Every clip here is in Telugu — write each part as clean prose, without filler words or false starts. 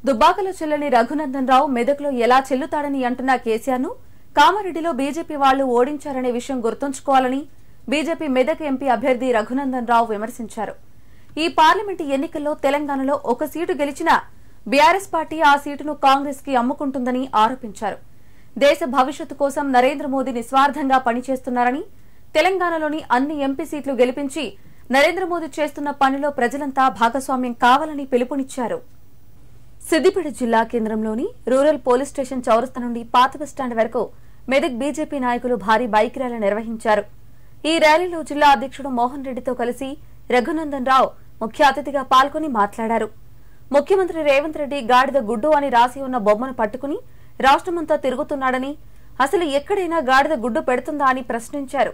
దుబ్బాకలో చెల్లని రఘునందన్ రావు మెదక్లో ఎలా చెల్లుతాడని అంటున్న కేసీఆర్ను కామారెడ్డిలో బీజేపీ వాళ్లు ఓడించారనే విషయం గుర్తుంచుకోవాలని బీజేపీ మెదక్ ఎంపీ అభ్యర్థి రఘునందన్ రావు విమర్శించారు. ఈ పార్లమెంటు ఎన్నికల్లో తెలంగాణలో ఒక సీటు గెలిచినా బీఆర్ఎస్ పార్టీ ఆ సీటును కాంగ్రెస్ కి అమ్ముకుంటుందని ఆరోపించారు. దేశ భవిష్యత్తు కోసం నరేంద్ర మోదీ నిస్వార్థంగా పనిచేస్తున్నారని, తెలంగాణలోని అన్ని ఎంపీ సీట్లు గెలిపించి నరేంద్ర మోదీ చేస్తున్న పనిలో ప్రజలంతా భాగస్వామ్యం కావాలని పిలుపునిచ్చారు. సిద్దిపేట జిల్లా కేంద్రంలోని రూరల్ పోలీస్ స్టేషన్ చౌరస్తా నుండి పాత బస్టాండ్ వరకు మెదక్ బీజేపీ నాయకులు భారీ బైక్ ర్యాలీ నిర్వహించారు. ఈ ర్యాలీలో జిల్లా అధ్యక్షుడు మోహన్ రెడ్డితో కలిసి రఘునందన్ రావు ముఖ్య అతిథిగా పాల్గొని మాట్లాడారు. ముఖ్యమంత్రి రేవంత్ రెడ్డి గాడిద గుడ్డు అని రాసి ఉన్న బొమ్మను పట్టుకుని రాష్ట్రమంతా తిరుగుతున్నాడని, అసలు ఎక్కడైనా గాడిద గుడ్డు పెడుతుందా అని ప్రశ్నించారు.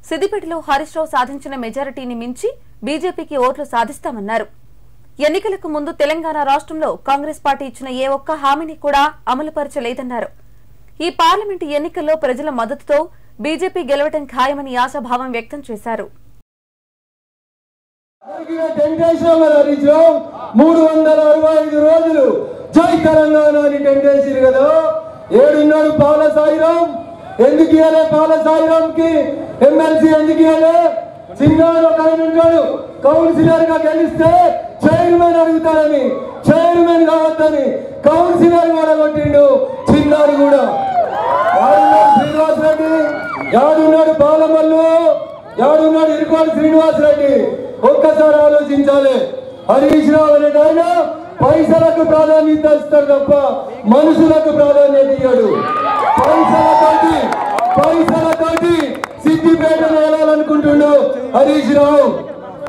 సిద్దిపేటలో హరీష్ రావు సాధించిన మెజారిటీని మించి బీజేపీకి ఓట్లు సాధిస్తామన్నారు. ఎన్నికలకు ముందు తెలంగాణ రాష్ట్రంలో కాంగ్రెస్ పార్టీ ఇచ్చిన ఏ ఒక్క హామీని కూడా అమలుపరచలేదన్నారు. ఈ పార్లమెంటు ఎన్నికల్లో ప్రజల మద్దతుతో బీజేపీ గెలవడం ఖాయమని ఆశాభావం వ్యక్తం చేశారు. 365 రోజులు జై తెలంగాణ అని టెంటేసారు కదా. ఏడున్నాడు పాల సాయిరాం, ఎందుకు ఇవ్వలే? పాల సాయిరాం కి ఎమ్మెల్సీ ఎందుకు ఇవ్వలే? చిన్నాడు ఒక ఆయన ఉన్నాడు, కౌన్సిలర్ గా గెలిస్తే చైర్మన్ అడుగుతారని, చైర్మన్ కావద్దని కౌన్సిలర్ కూడా కొట్టిండు. చిన్నాడు కూడా శ్రీనివాస్ రెడ్డి, యాడున్నాడు బాలమల్లు, యాడున్నాడు ఇరుకోడు శ్రీనివాస్ రెడ్డి. ఒక్కసారి ఆలోచించాలి. హరీష్ రావు అనే ఆయన పైసలకు ప్రాధాన్యత ఇస్తాడు తప్ప మనుషులకు ప్రాధాన్యత ఇయ్యాడు. పైసలతోటి సిద్దిపేటను వెళ్ళాలనుకుంటుండు హరీష్ రావు.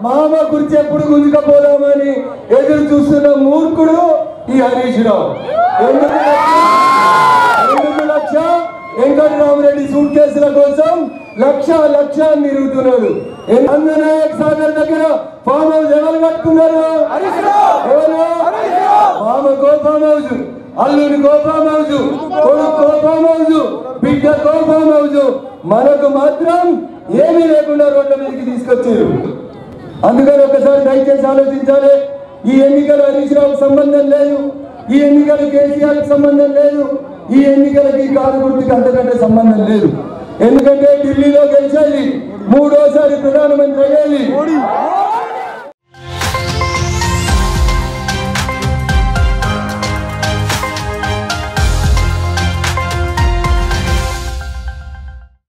మామ గురించి ఎప్పుడు గుంజుకపోదామని ఎదురు చూస్తున్న మూర్ఖుడు ఈ హరీష్ రావు. 2 లక్ష వెంకటరామరెడ్డి సూట్ కేసుల కోసం లక్ష తిరుగుతున్నాడు. నాయక్ సాగర్ దగ్గర ఫామ్ హౌస్ ఎవరు కట్టుకున్నారు? మామ గో ఫామ్ హౌస్, అల్లుని గో ఫామ్ హౌస్, కొడుకు గో ఫామ్ హౌస్, బిడ్డ గో ఫామ్ హౌస్. మనకు మాత్రం ఏమీ లేకుండా రోడ్ల మీదకి తీసుకొచ్చారు. అందుకని ఒకసారి దయచేసి ఆలోచించాలి. ఈ ఎన్నికలు హరీష్ రావుకు సంబంధం లేదు, ఈ ఎన్నికలు కేసీఆర్కి సంబంధం లేదు, ఈ ఎన్నికలకి కారు గుర్తుకి అంతకంటే సంబంధం లేదు. ఎందుకంటే ఢిల్లీలో గెలిచేది, 3వ సారి ప్రధానమంత్రి అయ్యేది